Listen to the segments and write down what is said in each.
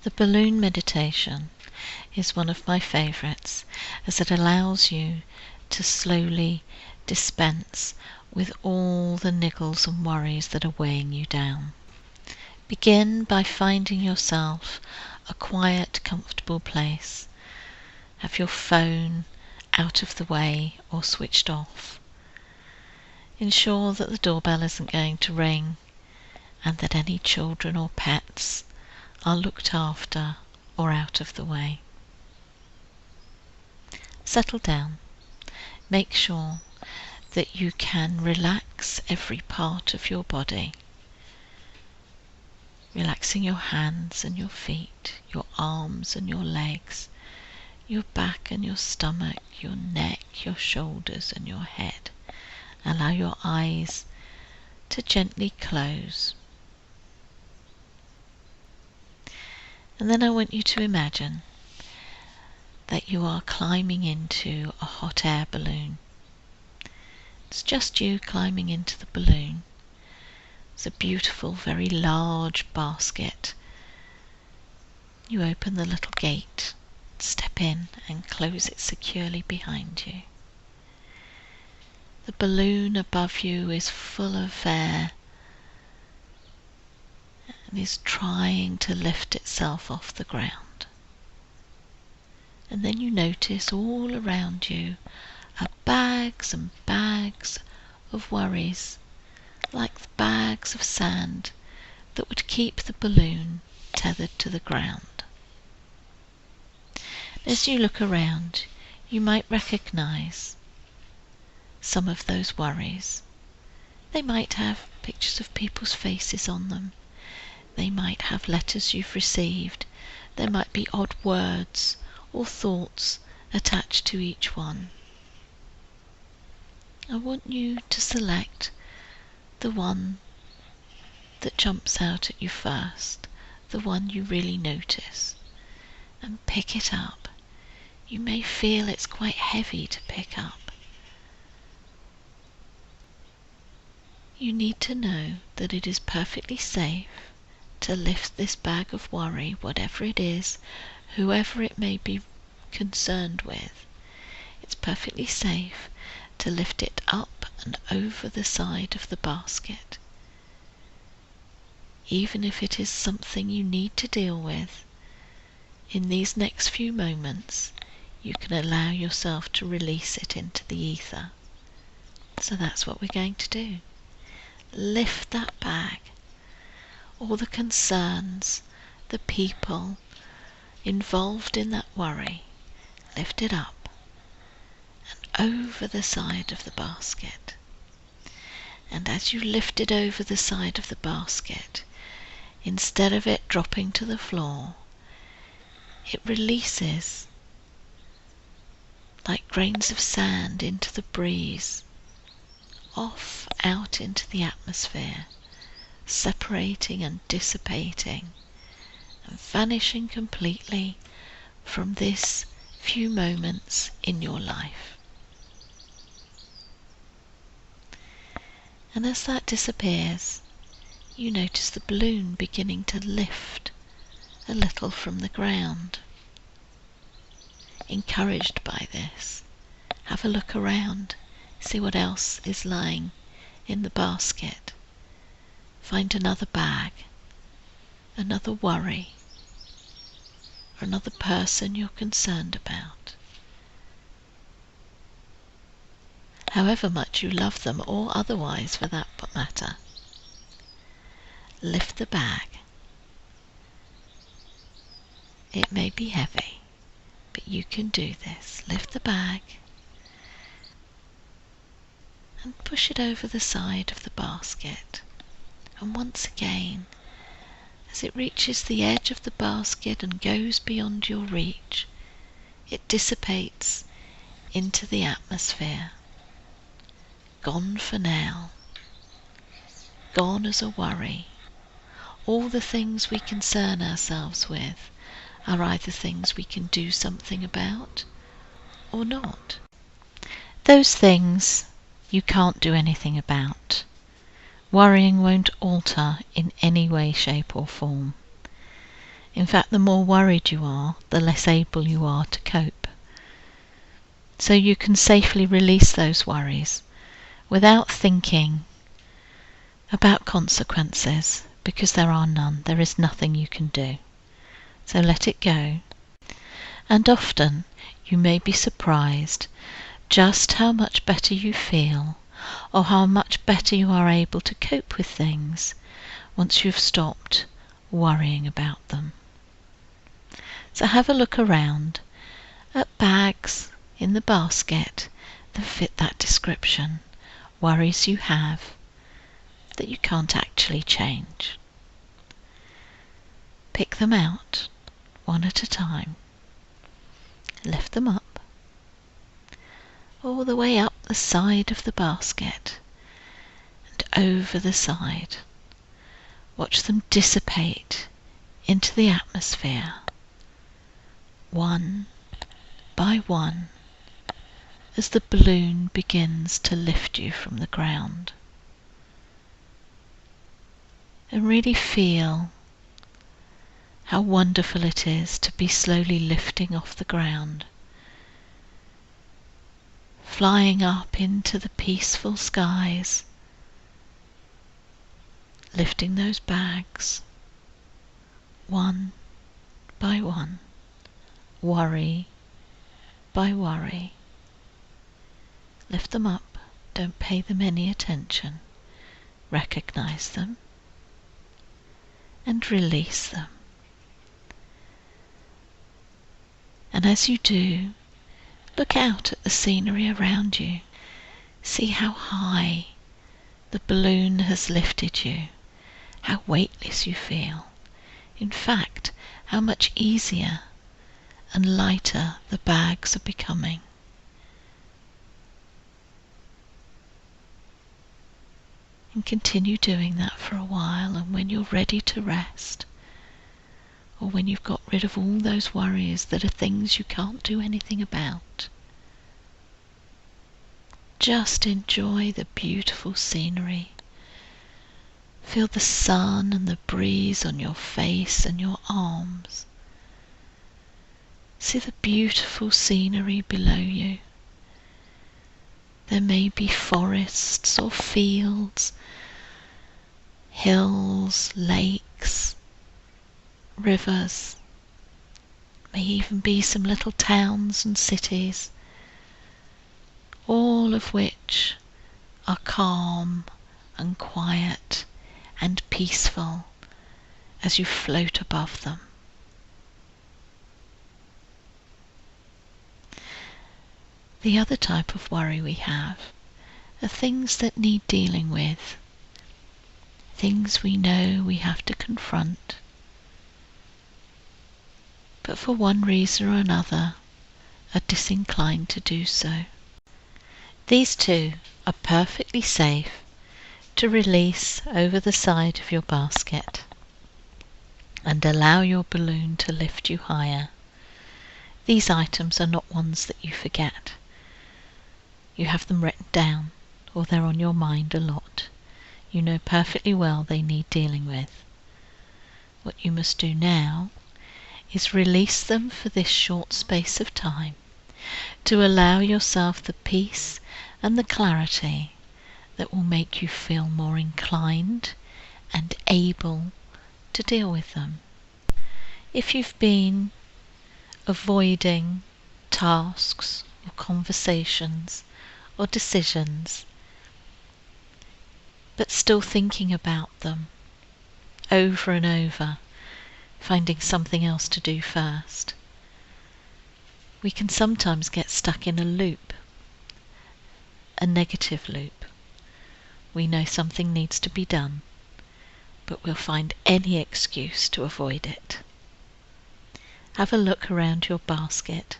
The balloon meditation is one of my favourites, as it allows you to slowly dispense with all the niggles and worries that are weighing you down. Begin by finding yourself a quiet, comfortable place. Have your phone out of the way or switched off. Ensure that the doorbell isn't going to ring and that any children or pets are looked after or out of the way. Settle down. Make sure that you can relax every part of your body. Relaxing your hands and your feet, your arms and your legs, your back and your stomach, your neck, your shoulders and your head. Allow your eyes to gently close. And then I want you to imagine that you are climbing into a hot air balloon. It's just you climbing into the balloon. It's a beautiful, very large basket. You open the little gate, step in and close it securely behind you. The balloon above you is full of air and is trying to lift itself off the ground. And then you notice all around you are bags and bags of worries, like the bags of sand that would keep the balloon tethered to the ground. As you look around, you might recognize some of those worries. They might have pictures of people's faces on them. They might have letters you've received. There might be odd words or thoughts attached to each one. I want you to select the one that jumps out at you first, the one you really notice, and pick it up. You may feel it's quite heavy to pick up. You need to know that it is perfectly safe to lift this bag of worry, whatever it is, whoever it may be concerned with. It's perfectly safe to lift it up and over the side of the basket. Even if it is something you need to deal with, in these next few moments, you can allow yourself to release it into the ether. So that's what we're going to do. Lift that bag. All the concerns, the people involved in that worry, lift it up and over the side of the basket. And as you lift it over the side of the basket, instead of it dropping to the floor, it releases like grains of sand into the breeze, off out into the atmosphere, separating and dissipating and vanishing completely from this few moments in your life. And as that disappears, you notice the balloon beginning to lift a little from the ground. Encouraged by this, have a look around, see what else is lying in the basket. Find another bag, another worry, or another person you're concerned about. However much you love them, or otherwise for that matter. Lift the bag. It may be heavy, but you can do this. Lift the bag and push it over the side of the basket. And once again, as it reaches the edge of the basket and goes beyond your reach, it dissipates into the atmosphere. Gone for now. Gone as a worry. All the things we concern ourselves with are either things we can do something about or not. Those things you can't do anything about. Worrying won't alter in any way, shape or form. In fact, the more worried you are, the less able you are to cope. So you can safely release those worries without thinking about consequences, because there are none. There is nothing you can do. So let it go. And often you may be surprised just how much better you feel, or how much better you are able to cope with things once you've stopped worrying about them. So have a look around at bags in the basket that fit that description, worries you have that you can't actually change. Pick them out one at a time, lift them up, all the way up the side of the basket and over the side. Watch them dissipate into the atmosphere, one by one, as the balloon begins to lift you from the ground. And really feel how wonderful it is to be slowly lifting off the ground, flying up into the peaceful skies, lifting those bags one by one, worry by worry. Lift them up, don't pay them any attention, recognize them and release them. And as you do, look out at the scenery around you. See how high the balloon has lifted you, how weightless you feel. In fact, how much easier and lighter the bags are becoming. And continue doing that for a while, and when you're ready to rest, or when you've got rid of all those worries that are things you can't do anything about, just enjoy the beautiful scenery. Feel the sun and the breeze on your face and your arms. See the beautiful scenery below you. There may be forests or fields, hills, lakes, rivers. May even be some little towns and cities, all of which are calm and quiet and peaceful as you float above them. The other type of worry we have are things that need dealing with, things we know we have to confront, but for one reason or another are disinclined to do so. These two are perfectly safe to release over the side of your basket and allow your balloon to lift you higher. These items are not ones that you forget. You have them written down, or they're on your mind a lot. You know perfectly well they need dealing with. What you must do now is release them for this short space of time to allow yourself the peace and the clarity that will make you feel more inclined and able to deal with them. If you've been avoiding tasks or conversations or decisions, but still thinking about them over and over, finding something else to do first, we can sometimes get stuck in a loop, a negative loop. We know something needs to be done, but we'll find any excuse to avoid it. Have a look around your basket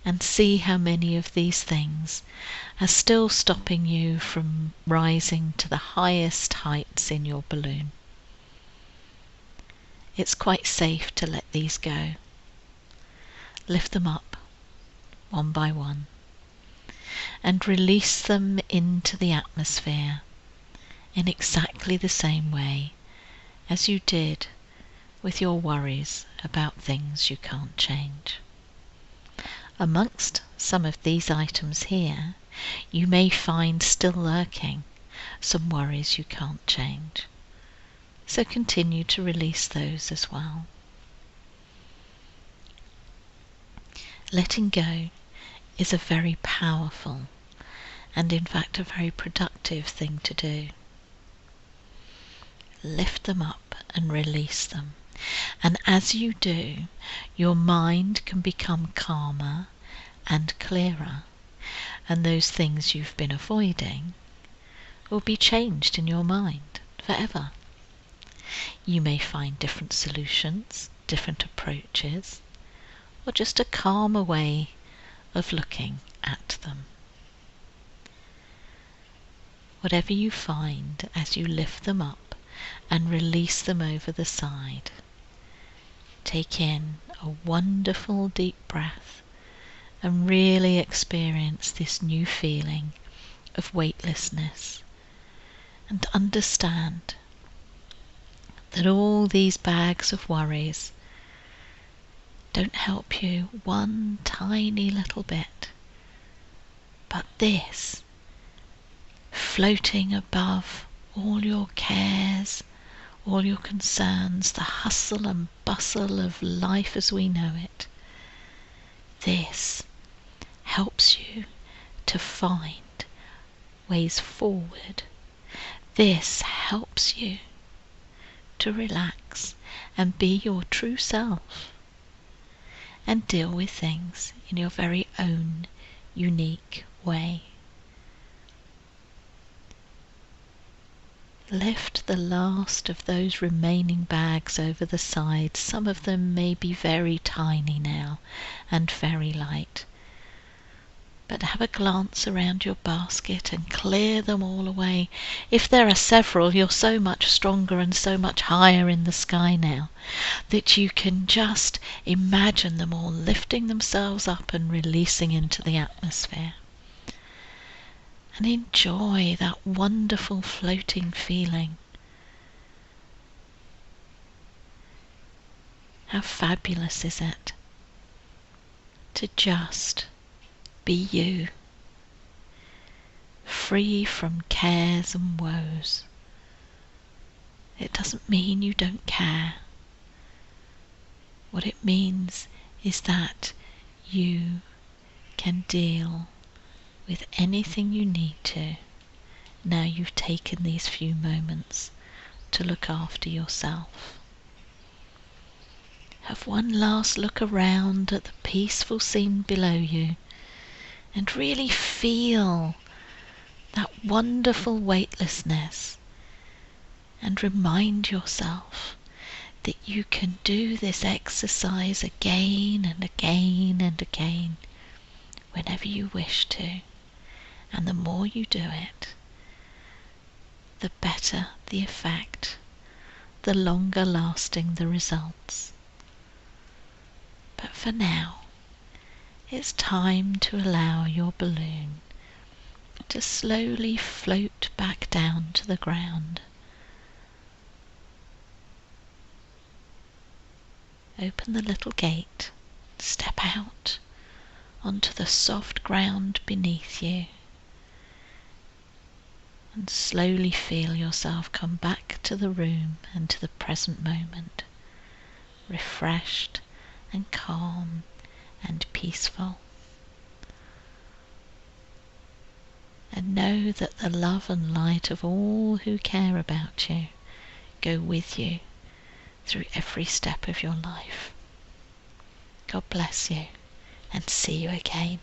and see how many of these things are still stopping you from rising to the highest heights in your balloon. It's quite safe to let these go. Lift them up one by one and release them into the atmosphere in exactly the same way as you did with your worries about things you can't change. Amongst some of these items here, you may find still lurking some worries you can't change. So continue to release those as well. Letting go is a very powerful and in fact a very productive thing to do. Lift them up and release them. And as you do, your mind can become calmer and clearer, and those things you've been avoiding will be changed in your mind forever. You may find different solutions, different approaches, or just a calmer way of looking at them. Whatever you find as you lift them up and release them over the side, take in a wonderful deep breath and really experience this new feeling of weightlessness, and understand that all these bags of worries don't help you one tiny little bit, but this, floating above all your cares, all your concerns, the hustle and bustle of life as we know it, this helps you to find ways forward. This helps you to relax and be your true self and deal with things in your very own unique way. Lift the last of those remaining bags over the side. Some of them may be very tiny now and very light, but have a glance around your basket and clear them all away. If there are several, you're so much stronger and so much higher in the sky now that you can just imagine them all lifting themselves up and releasing into the atmosphere. And enjoy that wonderful floating feeling. How fabulous is it to just be you, free from cares and woes. It doesn't mean you don't care. What it means is that you can deal with anything you need to now you've taken these few moments to look after yourself. Have one last look around at the peaceful scene below you and really feel that wonderful weightlessness, and remind yourself that you can do this exercise again and again and again whenever you wish to, and the more you do it, the better the effect, the longer lasting the results. But for now, it's time to allow your balloon to slowly float back down to the ground. Open the little gate, step out onto the soft ground beneath you, and slowly feel yourself come back to the room and to the present moment, refreshed and calm and peaceful. And know that the love and light of all who care about you go with you through every step of your life. God bless you, and see you again.